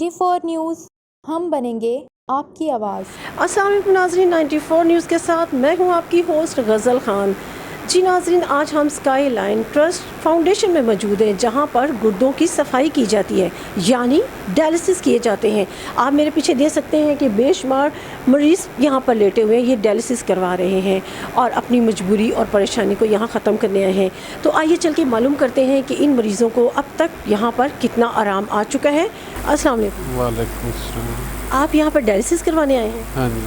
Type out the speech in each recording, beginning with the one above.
94 news ہم بنیں گے آپ کی آواز۔ السلام علیکم ناظرین، 94 نیوز کے ساتھ میں ہوں آپ کی ہوسٹ غزل خان۔ جی ناظرین، آج ہم اسکائی لائن ٹرسٹ فاؤنڈیشن میں موجود ہیں جہاں پر گردوں کی صفائی کی جاتی ہے، یعنی ڈائلسس کیے جاتے ہیں۔ آپ میرے پیچھے دیکھ سکتے ہیں کہ بے شمار مریض یہاں پر لیٹے ہوئے ہیں، یہ ڈائلسس کروا رہے ہیں اور اپنی مجبوری اور پریشانی کو یہاں ختم کرنے آئے ہیں۔ تو آئیے چل کے معلوم کرتے ہیں کہ ان مریضوں کو اب تک یہاں پر کتنا آرام آ چکا ہے۔ السلام علیکم۔ وعلیکم السلام۔ آپ یہاں پر ڈائلسس کروانے آئے ہیں؟ ہاں جی،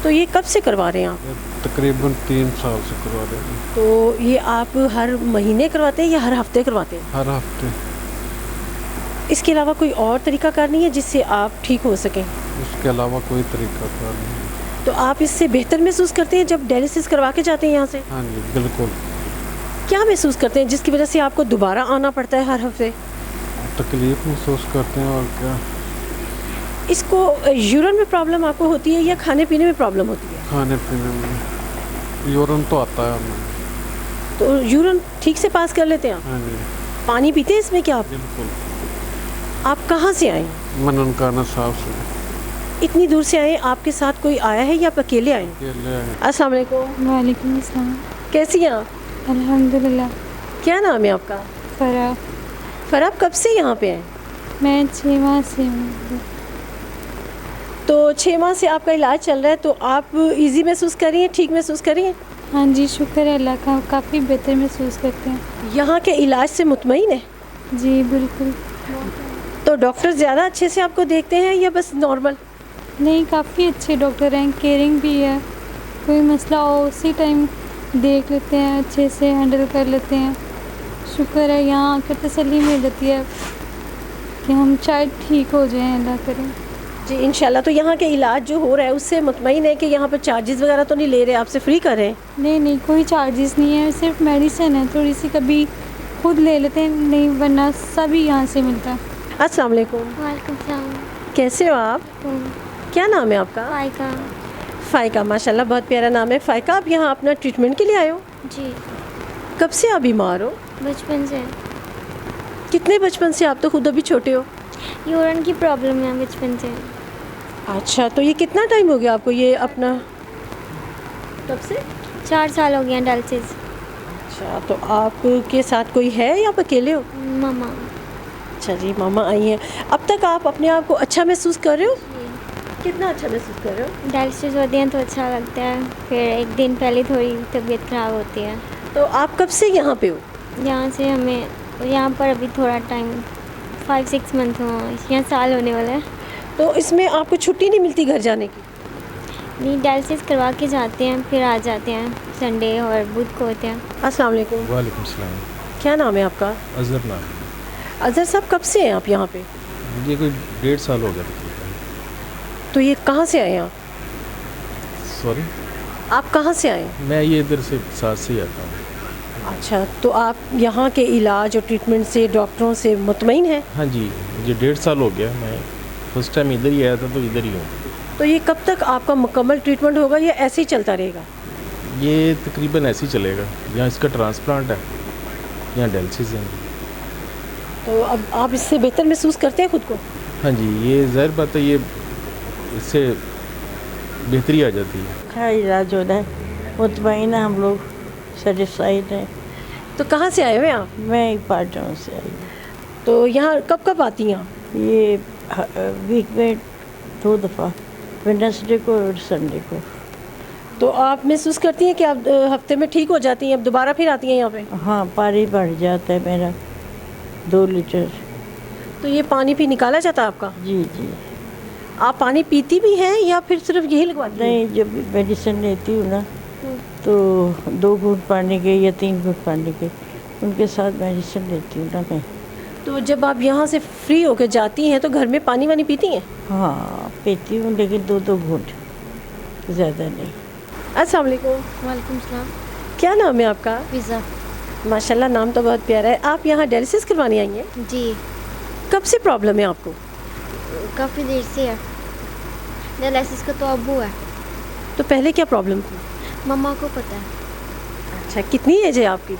تو یہ کب سے کروا رہے ہیں آپ؟ تقریباً 3 سال سے کروا رہے ہیں۔ تو یہ آپ ہر مہینے کرواتے ہیں یا ہر ہفتے کرواتے ہیں؟ ہر ہفتے۔ اس کے علاوہ کوئی اور طریقہ کار نہیں ہے جس سے آپ ٹھیک ہو سکیں؟ اس کے علاوہ کوئی طریقہ کار نہیں۔ تو آپ اس سے بہتر محسوس کرتے ہیں جب ڈائلسس کروا کے جاتے ہیں یہاں سے؟ ہاں جی بالکل۔ کیا محسوس کرتے ہیں جس کی وجہ سے آپ کو دوبارہ آنا پڑتا ہے ہر ہفتے؟ تکلیف محسوس کرتے ہیں اور کیا۔ اس کو یورین میں پرابلم آپ کو ہوتی ہے یا کھانے پینے میں پرابلم ہوتی ہے؟ کھانے پینے میں یورین تو آتا ہے ہمیں۔ تو یورین ٹھیک سے پاس کر لیتے ہیں آپ؟ ہاں جی پانی پیتے ہیں اس میں کیا آپ؟ بالکل۔ آپ کہاں سے آئے ہیں؟ مننکانہ صاحب سے۔ اتنی دور سے آئے، آپ کے ساتھ کوئی آیا ہے یا آپ اکیلے آئے ہیں؟ اکیلے آئے۔ السلام علیکم۔ وعلیکم السلام۔ کیسی ہیں آپ؟ الحمدللہ۔ کیا نام ہے آپ کا؟ فرح۔ فرح، کب سے یہاں پہ آئے؟ میں 6 ماہ سے ہوں۔ تو 6 ماہ سے آپ کا علاج چل رہا ہے، تو آپ ایزی محسوس کر رہی ہیں، ٹھیک محسوس کر رہی ہیں؟ ہاں جی، شکر ہے اللہ کا، کافی بہتر محسوس کرتے ہیں۔ یہاں کے علاج سے مطمئن ہے؟ جی بالکل۔ تو ڈاکٹر زیادہ اچھے سے آپ کو دیکھتے ہیں یا بس نارمل؟ نہیں، کافی اچھے ڈاکٹر ہیں، کیئرنگ بھی ہے، کوئی مسئلہ ہو اسی ٹائم دیکھ لیتے ہیں، اچھے سے ہینڈل کر لیتے ہیں۔ شکر ہے، یہاں آ کر تسلی مل جاتی ہے کہ ہم شاید ٹھیک ہو جائیں، اللہ کرے۔ جی انشاءاللہ۔ تو یہاں کے علاج جو ہو رہا ہے اس سے مطمئن ہے کہ یہاں پر چارجز وغیرہ تو نہیں لے رہے، آپ سے فری کر رہے ہیں؟ نہیں نہیں، کوئی چارجز نہیں ہے، صرف میڈیسن ہے، تھوڑی سی کبھی خود لے لیتے ہیں، نہیں ورنہ سبھی یہاں سے ملتا ہے۔ السلام علیکم۔ وعلیکم السلام۔ کیسے ہو آپ؟ کیا نام ہے آپ کا؟ فائقہ۔ فائقہ، ماشاءاللہ بہت پیارا نام ہے۔ فائقہ، آپ یہاں اپنا ٹریٹمنٹ کے لیے آئے ہو؟ جی، کب سے آپ بیمار ہو؟ بچپن سے۔ کتنے بچپن سے؟ آپ تو خود ابھی چھوٹے ہو۔ یورین کی پرابلم ہے بچپن سے۔ اچھا، تو یہ کتنا ٹائم ہو گیا آپ کو یہ اپنا؟ کب سے؟ 4 سال ہو گیا ڈائلسس۔ اچھا، تو آپ کے ساتھ کوئی ہے یا آپ اکیلے ہو؟ ماما۔ اچھا جی، ماما آئی ہیں۔ اب تک آپ اپنے آپ کو اچھا محسوس کر رہے ہو؟ کتنا اچھا محسوس کر رہے ہو؟ ڈائلسس ہوتے ہیں تو اچھا لگتا ہے، پھر ایک دن پہلے تھوڑی طبیعت خراب ہوتی ہے۔ تو آپ کب سے یہاں پہ ہو؟ یہاں سے ہمیں یہاں پر ابھی تھوڑا ٹائم 5-6 منتھ ہوا، یہاں سال ہونے والا ہے۔ تو اس میں آپ کو چھٹی نہیں ملتی گھر جانے کی؟ نہیں، ڈائلسس کروا کے جاتے ہیں، پھر آ جاتے ہیں، سنڈے اور بدھ کو ہوتے ہیں۔ السلام علیکم۔ وعلیکم السلام۔ کیا نام ہے آپ کا؟ اظہر نام۔ اظہر صاحب، کب سے ہیں آپ یہاں پہ؟ یہ کوئی 1.5 سال ہو گیا تقریباً۔ تو یہ کہاں سے آئے ہیں آپ؟ سوری؟ آپ کہاں سے آئے ہیں؟ میں یہ ادھر سے ساتھ سے ہی آتا ہوں۔ اچھا، تو آپ یہاں کے علاج اور ٹریٹمنٹ سے، ڈاکٹروں سے مطمئن ہیں؟ ہاں جی، یہ 1.5 سال ہو گیا، میں فرسٹ ٹائم ادھر ہی آیا تھا تو ادھر ہی ہوں۔ تو یہ کب تک آپ کا مکمل ٹریٹمنٹ ہوگا یا ایسے ہی چلتا رہے گا؟ یہ تقریباً ایسے ہی چلے گا، یہاں اس کا ٹرانسپلانٹ ہے، یہاں ڈائلسس ہیں۔ تو اب آپ اس سے بہتر محسوس کرتے ہیں خود کو؟ ہاں جی، یہ ظاہر بات ہے، یہ اس سے بہتری آ جاتی ہے۔ کا علاج ہو رہا ہے، مطمئن ہیں ہم لوگ، سیٹسفائیڈ ہیں۔ تو کہاں سے آئے ہوئے ہیں آپ؟ میں ایک پارٹنر سے آئی ہوں۔ تو یہاں کب کب آتی ہیں آپ؟ یہ ویک میں 2 دفعہ، ویڈنسڈے کو اور سنڈے کو۔ تو آپ محسوس کرتی ہیں کہ آپ ہفتے میں ٹھیک ہو جاتی ہیں، اب دوبارہ پھر آتی ہیں یہاں پہ؟ ہاں، پانی بڑھ جاتا ہے میرا 2 لیٹر۔ تو یہ پانی بھی نکالا جاتا ہے آپ کا؟ جی جی۔ آپ پانی پیتی بھی ہیں یا پھر صرف یہی لگواتی ہیں؟ نہیں، جب میڈیسن لیتی ہوں نا تو 2 گھونٹ پانی کے یا 3 گھونٹ پانی کے، ان کے ساتھ میڈیسن لیتی ہوں نا میں۔ تو جب آپ یہاں سے فری ہو کے جاتی ہیں تو گھر میں پانی وانی پیتی ہیں؟ ہاں پیتی ہوں، لیکن 2 گھونٹ، زیادہ نہیں۔ السلام علیکم۔ وعلیکم السلام۔ کیا نام ہے آپ کا؟ فضا۔ ماشاءاللہ، نام تو بہت پیارا ہے۔ آپ یہاں ڈائلسس کروانے آئی ہیں؟ جی، کب سے پرابلم ہے آپ کو؟ کافی دیر سے ہے، ڈائلسس کا تو اب ہوا ہے، تو پہلے کیا پرابلم تھی؟ مما کو پتہ ہے۔ اچھا، کتنی ایج ہے آپ کی؟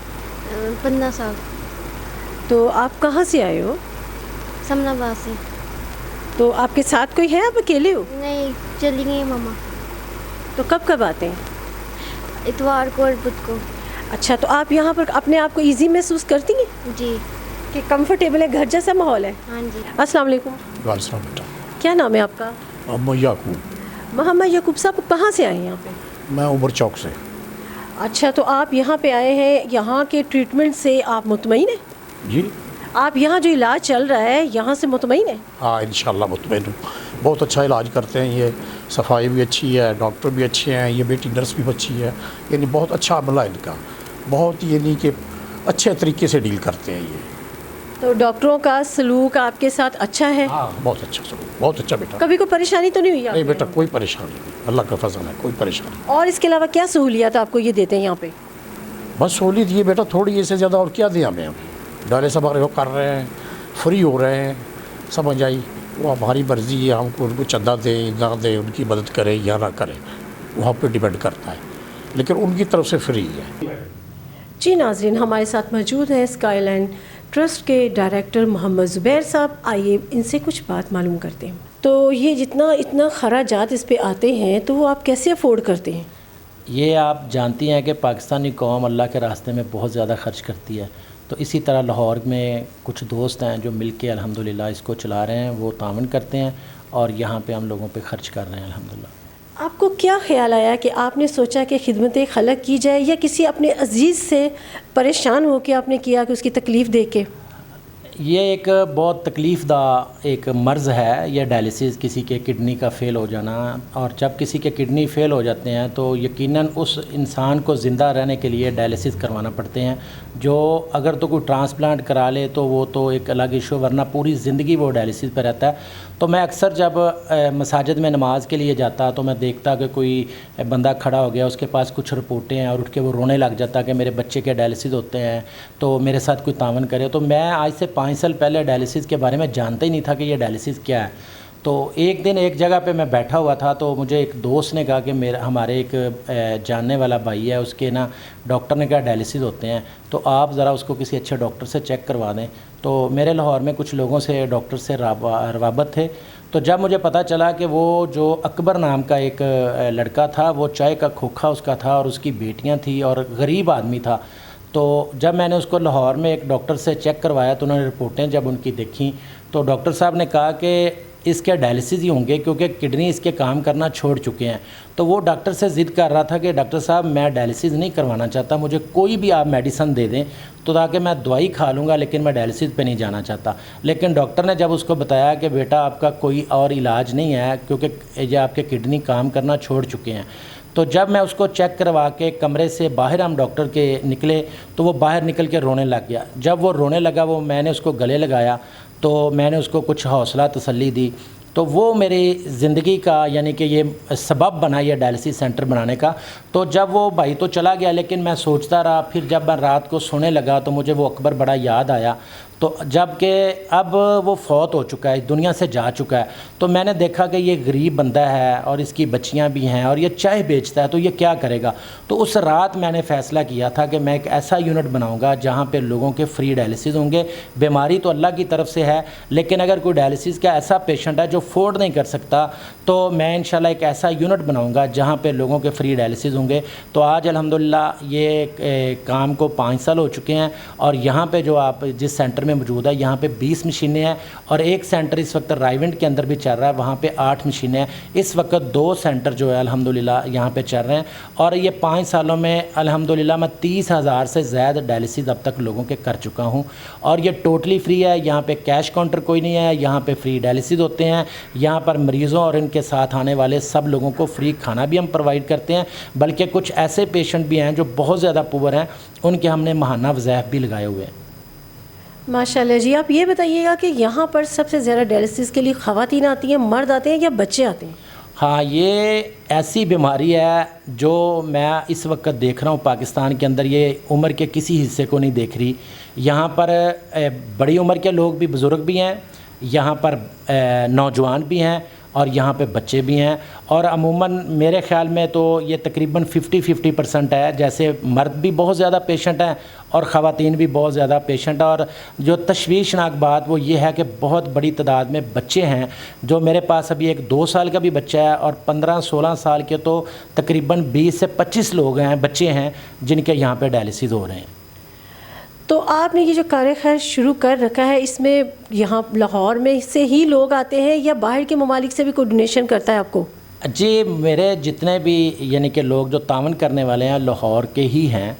15 سال۔ تو آپ کہاں سے آئے ہو؟ سمن آباد سے۔ تو آپ کے ساتھ کوئی ہے, آپ اکیلے ہو؟ نہیں, چلی گئی ماما. تو کب آتے ہیں؟ اتوار کو اور بدھ کو. اچھا, تو آپ یہاں پر اپنے آپ کو ایزی محسوس کرتی ہیں جی. کہ کمفرٹیبل ہے, گھر جیسا ماحول ہے؟ ہاں جی. السلام علیکم. وعلیکم السلام بیٹا. کیا نام ہے آپ کا؟ محمد یعقوب. محمد یعقوب صاحب, کہاں سے آئے ہیں یہاں پہ؟ میں عمر چوک سے. اچھا, تو آپ یہاں پہ آئے ہیں, یہاں کے ٹریٹمنٹ سے آپ مطمئن ہیں؟ جی. آپ یہاں جو علاج چل رہا ہے یہاں سے مطمئن ہیں؟ ہاں انشاءاللہ مطمئن ہوں. بہت اچھا علاج کرتے ہیں یہ, صفائی بھی اچھی ہے, ڈاکٹر بھی اچھے ہیں, یہ بیٹی نرس بھی اچھی ہے, یعنی بہت اچھا عملہ ہے ان کا, بہت یعنی کہ اچھے طریقے سے ڈیل کرتے ہیں یہ. تو ڈاکٹروں کا سلوک آپ کے ساتھ اچھا ہے؟ ہاں بہت اچھا سلوک, بہت اچھا بیٹا. کبھی کوئی پریشانی تو نہیں ہوئی آپ نہیں کو؟ بیٹا کوئی پریشانی نہیں, اللہ کا فضل ہے, کوئی پریشانی. اور اس کے علاوہ کیا سہولیات آپ کو یہ دیتے ہیں یہاں پہ؟ بس سہولیت یہ بیٹا تھوڑی, اس سے زیادہ اور کیا دیں ہمیں. ڈائلسس ہمارے وہ کر رہے ہیں, فری ہو رہے ہیں, سمجھ آئی. وہ ہماری مرضی ہے, ہم کو ان کو چندہ دیں نہ دیں, ان کی مدد کریں یا نہ کریں, وہاں پہ ڈیپینڈ کرتا ہے, لیکن ان کی طرف سے فری ہے. جی ناظرین, ہمارے ساتھ موجود ہیں اسکائی لائن ٹرسٹ کے ڈائریکٹر محمد زبیر صاحب. آئیے ان سے کچھ بات معلوم کرتے ہیں. تو یہ اتنا خراجات اس پہ آتے ہیں تو وہ آپ کیسے افورڈ کرتے ہیں؟ یہ آپ جانتی ہیں کہ پاکستانی قوم اللہ کے راستے میں بہت زیادہ خرچ کرتی ہے, تو اسی طرح لاہور میں کچھ دوست ہیں جو مل کے الحمدللہ اس کو چلا رہے ہیں, وہ تعاون کرتے ہیں اور یہاں پہ ہم لوگوں پہ خرچ کر رہے ہیں الحمدللہ. آپ کو کیا خیال آیا کہ آپ نے سوچا کہ خدمت خلق کی جائے, یا کسی اپنے عزیز سے پریشان ہو کے آپ نے کیا کہ اس کی تکلیف دیکھ کے؟ یہ ایک بہت تکلیف دہ ایک مرض ہے یہ ڈائلسس, کسی کے کڈنی کا فیل ہو جانا. اور جب کسی کے کڈنی فیل ہو جاتے ہیں تو یقیناً اس انسان کو زندہ رہنے کے لیے ڈائلسس کروانا پڑتے ہیں, جو اگر تو کوئی ٹرانسپلانٹ کرا لے تو وہ تو ایک الگ ایشو, ورنہ پوری زندگی وہ ڈائلسس پہ رہتا ہے. تو میں اکثر جب مساجد میں نماز کے لیے جاتا تو میں دیکھتا کہ کوئی بندہ کھڑا ہو گیا, اس کے پاس کچھ رپورٹیں ہیں, اور اٹھ کے وہ رونے لگ جاتا کہ میرے بچے کے ڈائلسس ہوتے ہیں تو میرے ساتھ کوئی تعاون کرے. تو میں آج سے 5 سال پہلے ڈائلسس کے بارے میں جانتا ہی نہیں تھا کہ یہ ڈائلسس کیا ہے. تو ایک دن ایک جگہ پہ میں بیٹھا ہوا تھا تو مجھے ایک دوست نے کہا کہ ہمارے ایک جاننے والا بھائی ہے, اس کے نا ڈاکٹر نے کہا ڈائلسس ہوتے ہیں, تو آپ ذرا اس کو کسی اچھے ڈاکٹر سے چیک کروا دیں. تو میرے لاہور میں کچھ لوگوں سے ڈاکٹر سے روابط تھے. تو جب مجھے پتہ چلا کہ وہ جو اکبر نام کا ایک لڑکا تھا, وہ چائے کا کھوکھا اس کا تھا اور اس کی بیٹیاں تھیں اور غریب آدمی تھا. تو جب میں نے اس کو لاہور میں ایک ڈاکٹر سے چیک کروایا تو انہوں نے رپورٹیں جب ان کی دیکھیں تو ڈاکٹر صاحب نے کہا کہ اس کے ڈائلسس ہی ہوں گے کیونکہ کڈنی اس کے کام کرنا چھوڑ چکے ہیں. تو وہ ڈاکٹر سے ضد کر رہا تھا کہ ڈاکٹر صاحب میں ڈائلسس نہیں کروانا چاہتا, مجھے کوئی بھی آپ میڈیسن دے دیں تو تاکہ میں دوائی کھا لوں گا, لیکن میں ڈائلسس پہ نہیں جانا چاہتا. لیکن ڈاکٹر نے جب اس کو بتایا کہ بیٹا آپ کا کوئی اور علاج نہیں ہے کیونکہ یہ آپ کے کڈنی کام کرنا چھوڑ چکے ہیں. تو جب میں اس کو چیک کروا کے کمرے سے باہر ہم ڈاکٹر کے نکلے تو وہ باہر نکل کے رونے لگ گیا. جب وہ رونے لگا میں نے اس کو گلے لگایا تو میں نے اس کو کچھ حوصلہ تسلی دی. تو وہ میری زندگی کا یعنی کہ یہ سبب بنا یہ ڈائلسس سینٹر بنانے کا. تو جب وہ بھائی تو چلا گیا لیکن میں سوچتا رہا, پھر جب میں رات کو سونے لگا تو مجھے وہ اکبر بڑا یاد آیا. تو جب کہ اب وہ فوت ہو چکا ہے, دنیا سے جا چکا ہے, تو میں نے دیکھا کہ یہ غریب بندہ ہے اور اس کی بچیاں بھی ہیں اور یہ چائے بیچتا ہے, تو یہ کیا کرے گا. تو اس رات میں نے فیصلہ کیا تھا کہ میں ایک ایسا یونٹ بناؤں گا جہاں پہ لوگوں کے فری ڈائلسس ہوں گے. بیماری تو اللہ کی طرف سے ہے, لیکن اگر کوئی ڈائلسس کا ایسا پیشنٹ ہے جو افورڈ نہیں کر سکتا تو میں انشاءاللہ ایک ایسا یونٹ بناؤں گا جہاں پہ لوگوں کے فری ڈائلسس ہوں گے. تو آج الحمدللہ یہ کام کو 5 سال ہو چکے ہیں, اور یہاں پہ جو آپ جس سینٹر میں موجود ہے یہاں پہ 20 مشینیں ہیں, اور ایک سینٹر اس وقت رائیونڈ کے اندر بھی چل رہا ہے, وہاں پہ 8 مشینیں ہیں. اس وقت 2 سینٹر جو ہے الحمدللہ یہاں پہ چل رہے ہیں, اور یہ 5 سالوں میں الحمدللہ میں 30,000 سے زیادہ ڈائلسس اب تک لوگوں کے کر چکا ہوں. اور یہ ٹوٹلی فری ہے, یہاں پہ کیش کاؤنٹر کوئی نہیں ہے, یہاں پہ فری ڈائلسس ہوتے ہیں. یہاں پر مریضوں اور ان کے ساتھ آنے والے سب لوگوں کو فری کھانا بھی ہم پرووائڈ کرتے ہیں, بلکہ کچھ ایسے پیشنٹ بھی ہیں جو بہت زیادہ پور ہیں, ان کے ہم نے ماہانہ وظائف بھی لگائے ہوئے ہیں. ماشاءاللہ جی. آپ یہ بتائیے گا کہ یہاں پر سب سے زیادہ ڈائلسس کے لیے خواتین آتی ہیں, مرد آتے ہیں یا بچے آتے ہیں؟ ہاں, یہ ایسی بیماری ہے جو میں اس وقت دیکھ رہا ہوں پاکستان کے اندر, یہ عمر کے کسی حصے کو نہیں دیکھ رہی. یہاں پر بڑی عمر کے لوگ بھی, بزرگ بھی ہیں, یہاں پر نوجوان بھی ہیں, اور یہاں پہ بچے بھی ہیں. اور عموماً میرے خیال میں تو یہ تقریباً 50-50% ہے, جیسے مرد بھی بہت زیادہ پیشنٹ ہیں اور خواتین بھی بہت زیادہ پیشنٹ. اور جو تشویشناک بات وہ یہ ہے کہ بہت بڑی تعداد میں بچے ہیں. جو میرے پاس ابھی ایک 2 سال کا بھی بچہ ہے اور 15-16 سال کے تو تقریباً 20 سے 25 لوگ ہیں, بچے ہیں جن کے یہاں پہ ڈائلسس ہو رہے ہیں. تو آپ نے یہ جو کار خیر شروع کر رکھا ہے, اس میں یہاں لاہور میں سے ہی لوگ آتے ہیں یا باہر کے ممالک سے بھی کوئی ڈونیشن کرتا ہے آپ کو؟ جی میرے جتنے بھی یعنی کہ لوگ جو تعاون کرنے والے ہیں لاہور کے ہی ہیں,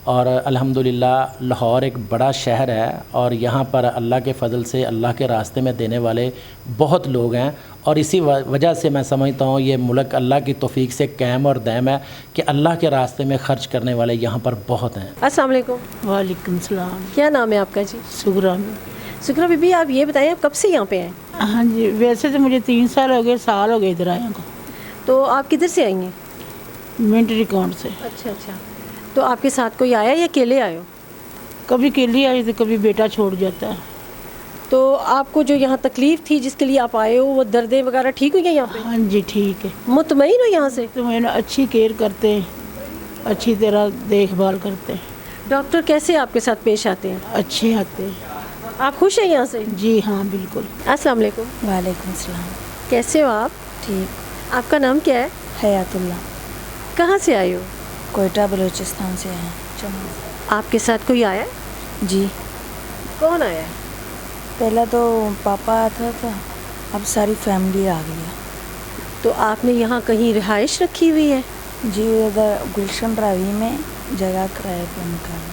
اور الحمدللہ لاہور ایک بڑا شہر ہے اور یہاں پر اللہ کے فضل سے اللہ کے راستے میں دینے والے بہت لوگ ہیں. اور اسی وجہ سے میں سمجھتا ہوں یہ ملک اللہ کی توفیق سے قائم اور دائم ہے کہ اللہ کے راستے میں خرچ کرنے والے یہاں پر بہت ہیں. السلام علیکم. وعلیکم السلام. کیا نام ہے آپ کا جی؟ سگرا. سکرا بی بی, آپ یہ بتائیں آپ کب سے یہاں پہ ہیں؟ ہاں جی, ویسے تو مجھے 3 سال ہو گئے, سال ہو گئے ادھر آیا کو. تو آپ کدھر سے آئی ہیں؟ منٹری کاؤنٹ سے. اچھا. تو آپ کے ساتھ کوئی آیا یا اکیلے آئے ہو؟ کبھی اکیلی آئی تو کبھی بیٹا چھوڑ جاتا ہے. تو آپ کو جو یہاں تکلیف تھی جس کے لیے آپ آئے ہو, وہ دردیں وغیرہ ٹھیک ہوئی ہیں یہاں پہ؟ ہاں جی ٹھیک ہے. مطمئن ہو یہاں سے؟ تو میں نے اچھی کیئر کرتے ہیں, اچھی طرح دیکھ بھال کرتے ہیں. ڈاکٹر کیسے آپ کے ساتھ پیش آتے ہیں؟ اچھے آتے ہیں. آپ خوش ہیں یہاں سے؟ جی ہاں بالکل. السلام علیکم. وعلیکم السلام. کیسے ہو آپ؟ ٹھیک. آپ کا نام کیا ہے؟ حیات اللہ. کہاں سے آئے ہو؟ کوئٹہ بلوچستان سے ہیں. آپ کے ساتھ کوئی آیا؟ جی. کون آیا؟ پہلا تو پاپا آتا تھا, اب ساری فیملی آ گئی ہے. تو آپ نے یہاں کہیں رہائش رکھی ہوئی ہے؟ جی ادھر گلشن راوی میں جگہ کرائے پہ مکان.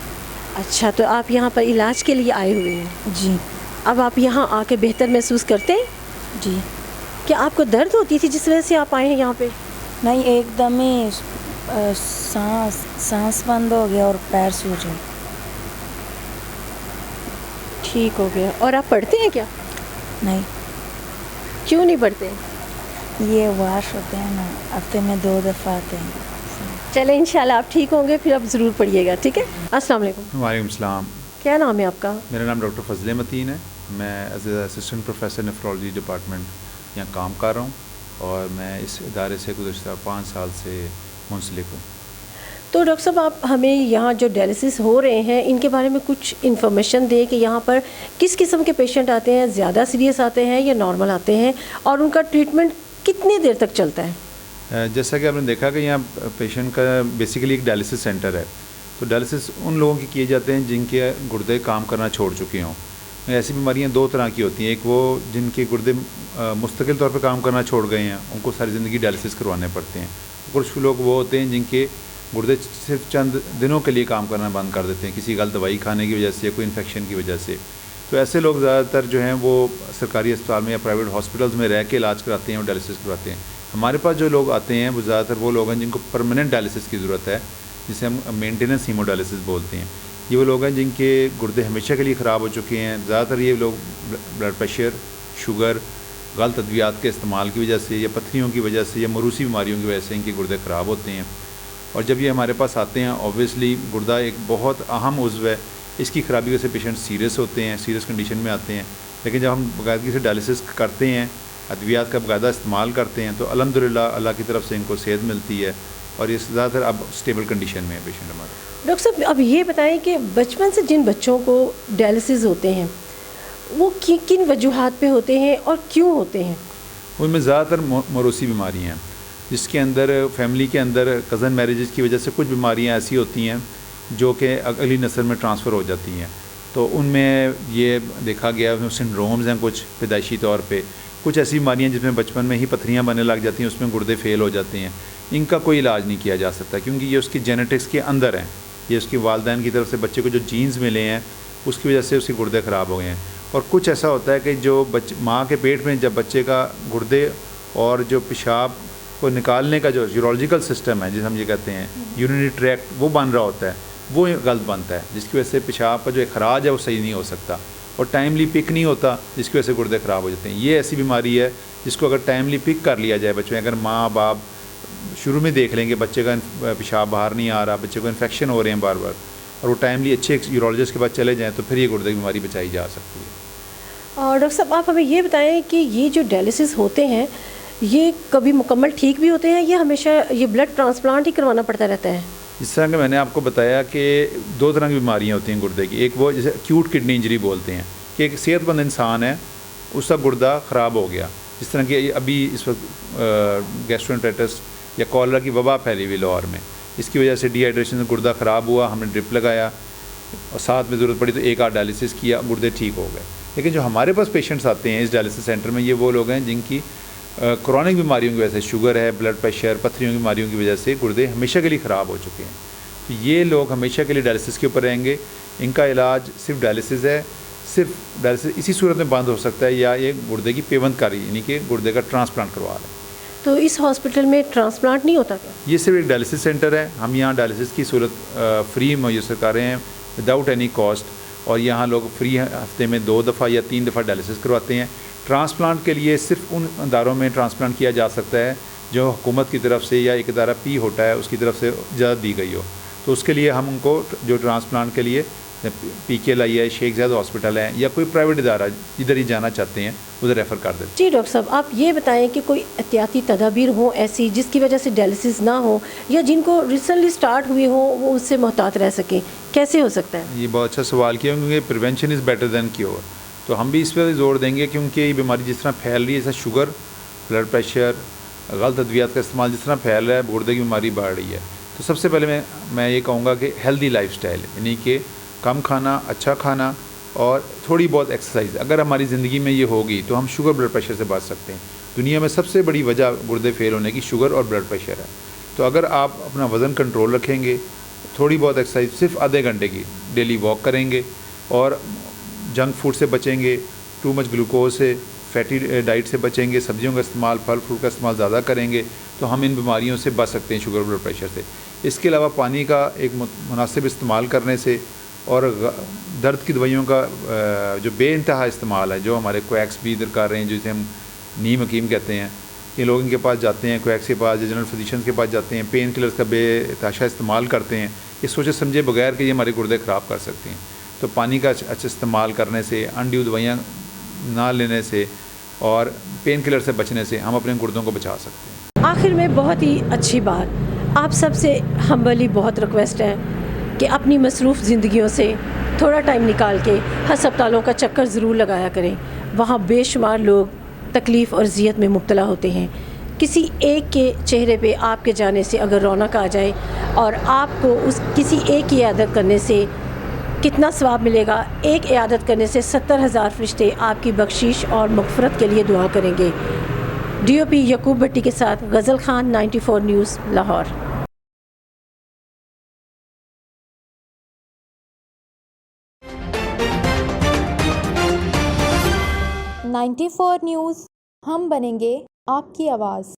اچھا, تو آپ یہاں پر علاج کے لیے آئے ہوئے ہیں؟ جی. اب آپ یہاں آ کے بہتر محسوس کرتے ہیں؟ جی. کیا آپ کو درد ہوتی تھی جس وجہ سے آپ آئے ہیں یہاں پہ؟ نہیں, ایک دم ہی سانس بند ہو گیا اور پیر سوج گئے. ٹھیک ہو گیا. اور آپ پڑھتے ہیں کیا؟ نہیں. کیوں نہیں پڑھتے؟ یہ واش ہوتے ہیں نا, ہفتے میں 2 دفعہ آتے ہیں. چلیں انشاءاللہ آپ ٹھیک ہوں گے, پھر آپ ضرور پڑھیے گا, ٹھیک ہے؟ السلام علیکم. وعلیکم السلام. کیا نام ہے آپ کا؟ میرا نام ڈاکٹر فضل متین ہے. میں as a assistant professor nephrology department یہاں کام کر رہا ہوں, اور میں اس ادارے سے گزشتہ 5 سال سے منسلک ہوں. تو ڈاکٹر صاحب آپ ہمیں یہاں جو ڈائلسس ہو رہے ہیں ان کے بارے میں کچھ انفارمیشن دیں کہ یہاں پر کس قسم کے پیشنٹ آتے ہیں, زیادہ سیریس آتے ہیں یا نارمل آتے ہیں, اور ان کا ٹریٹمنٹ کتنی دیر تک چلتا ہے؟ جیسا کہ آپ نے دیکھا کہ یہاں پیشنٹ کا بیسیکلی ایک ڈائلسس سینٹر ہے. تو ڈائلسس ان لوگوں کے کیے جاتے ہیں جن کے گردے کام کرنا چھوڑ چکے ہوں. ایسی بیماریاں 2 طرح کی ہوتی ہیں. ایک وہ جن کے گردے مستقل طور پہ کام کرنا چھوڑ گئے ہیں, ان کو ساری زندگی ڈائلسس کروانے پڑتے ہیں. کچھ لوگ وہ ہوتے ہیں جن کے گردے صرف چند دنوں کے لیے کام کرنا بند کر دیتے ہیں, کسی غلط دوائی کھانے کی وجہ سے یا کوئی انفیکشن کی وجہ سے. تو ایسے لوگ زیادہ تر جو ہیں وہ سرکاری اسپتال میں یا پرائیویٹ ہاسپٹلز میں رہ کے علاج کراتے ہیں اور ڈائلسس کرواتے ہیں. ہمارے پاس جو لوگ آتے ہیں وہ زیادہ تر وہ لوگ ہیں جن کو پرماننٹ ڈائلسس کی ضرورت ہے, جسے ہم مینٹیننس ہیمو ڈائلسس بولتے ہیں. یہ وہ لوگ ہیں جن کے گردے ہمیشہ کے لیے خراب ہو چکے ہیں. زیادہ تر یہ لوگ بلڈ پریشر, شوگر, غلط ادویات کے استعمال کی وجہ سے یا پتھریوں کی وجہ سے یا موروثی بیماریوں کی وجہ سے ان کے گردے خراب ہوتے ہیں. اور جب یہ ہمارے پاس آتے ہیں, اوبویسلی گردہ ایک بہت اہم عضو ہے, اس کی خرابی کی وجہ سے پیشنٹ سیریس ہوتے ہیں, سیریس کنڈیشن میں آتے ہیں. لیکن جب ہم باقاعدگی سے ڈائلسس کرتے ہیں, ادویات کا باقاعدہ استعمال کرتے ہیں, تو الحمدللہ اللہ کی طرف سے ان کو صحت ملتی ہے, اور یہ زیادہ تر اب اسٹیبل کنڈیشن میں ہے پیشنٹ ہمارا. ڈاکٹر صاحب اب یہ بتائیں کہ بچپن سے جن بچوں کو ڈائلسس ہوتے ہیں وہ کن وجوہات پہ ہوتے ہیں اور کیوں ہوتے ہیں؟ ان میں زیادہ تر موروثی بیماریاں ہیں, جس کے اندر فیملی کے اندر کزن میریجز کی وجہ سے کچھ بیماریاں ایسی ہوتی ہیں جو کہ اگلی نسل میں ٹرانسفر ہو جاتی ہیں. تو ان میں یہ دیکھا گیا سنڈرومز ہیں کچھ پیدائشی طور پہ, کچھ ایسی بیماریاں جس میں بچپن میں ہی پتھریاں بننے لگ جاتی ہیں, اس میں گردے فیل ہو جاتے ہیں. ان کا کوئی علاج نہیں کیا جا سکتا کیونکہ یہ اس کی جینیٹکس کے اندر ہیں, یہ اس کی والدین کی طرف سے بچے کو جو جینز ملے ہیں اس کی وجہ سے اس کے گردے خراب ہو گئے ہیں. اور کچھ ایسا ہوتا ہے کہ جو ماں کے پیٹ میں جب بچے کا گردے اور جو پیشاب کو نکالنے کا جو یورولوجیکل سسٹم ہے, جسے ہم یہ کہتے ہیں یورینری ٹریکٹ, وہ بن رہا ہوتا ہے, وہ غلط بنتا ہے, جس کی وجہ سے پیشاب کا جو اخراج ہے وہ صحیح نہیں ہو سکتا, اور ٹائملی پک نہیں ہوتا, جس کی وجہ سے گردے خراب ہو جاتے ہیں. یہ ایسی بیماری ہے جس کو اگر ٹائملی پک کر لیا جائے بچوں, اگر ماں باپ شروع میں دیکھ لیں کہ بچے کا پیشاب باہر نہیں آ رہا, بچے کو انفیکشن ہو رہے ہیں بار بار, اور وہ ٹائملی اچھے یورولوجسٹ کے پاس چلے جائیں, تو پھر یہ گردے کی بیماری بچائی جا سکتی ہے. اور ڈاکٹر صاحب آپ ہمیں یہ بتائیں کہ یہ جو ڈائلسس ہوتے ہیں یہ کبھی مکمل ٹھیک بھی ہوتے ہیں یا ہمیشہ یہ بلڈ ٹرانسپلانٹ ہی کروانا پڑتا رہتا ہے؟ جس طرح کہ میں نے آپ کو بتایا کہ 2 طرح کی بیماریاں ہوتی ہیں گردے کی. ایک وہ جسے ایکیوٹ کڈنی انجری بولتے ہیں کہ ایک صحت مند انسان ہے اس کا گردہ خراب ہو گیا, جس طرح کہ ابھی اس وقت گیسٹرونٹرائٹس یا کالرا کی وبا پھیلی ہوئی لاہور میں, اس کی وجہ سے ڈی ہائیڈریشن سے گردہ خراب ہوا, ہم نے ڈرپ لگایا اور ساتھ میں ضرورت پڑی تو 1 آدھ ڈائلسس کیا, گردے ٹھیک ہو گئے. لیکن جو ہمارے پاس پیشنٹس آتے ہیں اس ڈائلسس سینٹر میں, یہ وہ لوگ ہیں جن کی کرونک بیماریوں کی وجہ سے, شوگر ہے, بلڈ پریشر, پتھریوں کی بیماریوں کی وجہ سے گردے ہمیشہ کے لیے خراب ہو چکے ہیں. تو یہ لوگ ہمیشہ کے لیے ڈائلسس کے اوپر رہیں گے. ان کا علاج صرف ڈائلسس ہے, صرف ڈائلسس اسی صورت میں بند ہو سکتا ہے یا یہ گردے کی پیوند کاری یعنی کہ گردے کا ٹرانسپلانٹ کروا لیں. تو اس ہاسپٹل میں ٹرانسپلانٹ نہیں ہوتا کیا؟ یہ صرف ایک ڈائلسس سینٹر ہے. ہم یہاں ڈائلسس کی سہولت فری میسر کر رہے ہیں وداؤٹ اینی کاسٹ, اور یہاں لوگ فری ہفتے میں 2 دفعہ یا 3 دفعہ ڈائلسس کرواتے ہیں. ٹرانسپلانٹ کے لیے صرف ان اداروں میں ٹرانسپلانٹ کیا جا سکتا ہے جو حکومت کی طرف سے یا ایک ادارہ پی ہوتا ہے اس کی طرف سے اجازت دی گئی ہو. تو اس کے لیے ہم ان کو جو ٹرانسپلانٹ کے لیے پی کے لائی ہے, شیخ زاید ہاسپٹل ہے یا کوئی پرائیویٹ ادارہ جدھر ہی جانا چاہتے ہیں ادھر ریفر کر دیتے ہیں. جی ڈاکٹر صاحب, آپ یہ بتائیں کہ کوئی احتیاطی تدابیر ہوں ایسی جس کی وجہ سے ڈائلسس نہ ہو, یا جن کو ریسنٹلی سٹارٹ ہوئی ہو وہ اس سے محتاط رہ سکیں, کیسے ہو سکتا ہے؟ یہ بہت اچھا سوال کیا, کیونکہ prevention is better than cure. تو ہم بھی اس پہ زور دیں گے کیونکہ یہ بیماری جس طرح پھیل رہی ہے, جیسا شوگر, بلڈ پریشر, غلط ادویات کا استعمال جس طرح پھیل رہا ہے, گردے کی بیماری بڑھ رہی ہے. تو سب سے پہلے میں یہ کہوں گا کہ ہیلدی لائف سٹائل, یعنی کہ کم کھانا, اچھا کھانا اور تھوڑی بہت ایکسرسائز اگر ہماری زندگی میں یہ ہوگی تو ہم شوگر بلڈ پریشر سے بچ سکتے ہیں. دنیا میں سب سے بڑی وجہ گردے فیل ہونے کی شوگر اور بلڈ پریشر ہے. تو اگر آپ اپنا وزن کنٹرول رکھیں گے, تھوڑی بہت ایکسرسائز صرف آدھے گھنٹے کی ڈیلی واک کریں گے, اور جنک فوڈ سے بچیں گے, ٹو مچ گلوکوز سے, فیٹی ڈائٹ سے بچیں گے, سبزیوں کا استعمال, پھل فروٹ کا استعمال زیادہ کریں گے, تو ہم ان بیماریوں سے بچ سکتے ہیں, شوگر بلڈ پریشر سے. اس کے علاوہ پانی کا ایک مناسب استعمال کرنے سے, اور درد کی دوائیوں کا جو بے انتہا استعمال ہے, جو ہمارے کویکس بھی ادھر کر رہے ہیں جسے ہم نیم حکیم کہتے ہیں, یہ لوگ ان کے پاس جاتے ہیں, کویکس کے پاس, جنرل فزیشنز کے پاس جاتے ہیں, پین کلرز کا بے تحاشا استعمال کرتے ہیں, یہ سوچے سمجھے بغیر کہ یہ ہمارے گردے خراب کر سکتے ہیں. تو پانی کا اچھا استعمال کرنے سے, انڈیو دوائیاں نہ لینے سے اور پین کلر سے بچنے سے ہم اپنے گردوں کو بچا سکتے ہیں. آخر میں بہت ہی اچھی بات, آپ سب سے ہمبلی بہت ریکویسٹ ہے کہ اپنی مصروف زندگیوں سے تھوڑا ٹائم نکال کے ہسپتالوں کا چکر ضرور لگایا کریں. وہاں بے شمار لوگ تکلیف اور اذیت میں مبتلا ہوتے ہیں. کسی ایک کے چہرے پہ آپ کے جانے سے اگر رونق آ جائے اور آپ کو اس کسی ایک کی عیادت کرنے سے کتنا ثواب ملے گا. ایک عیادت کرنے سے 70,000 فرشتے آپ کی بخشش اور مغفرت کے لیے دعا کریں گے. ڈی او پی یعقوب بھٹی کے ساتھ غزل خان، 94 نیوز، لاہور. 94 نیوز، ہم بنیں گے آپ کی آواز.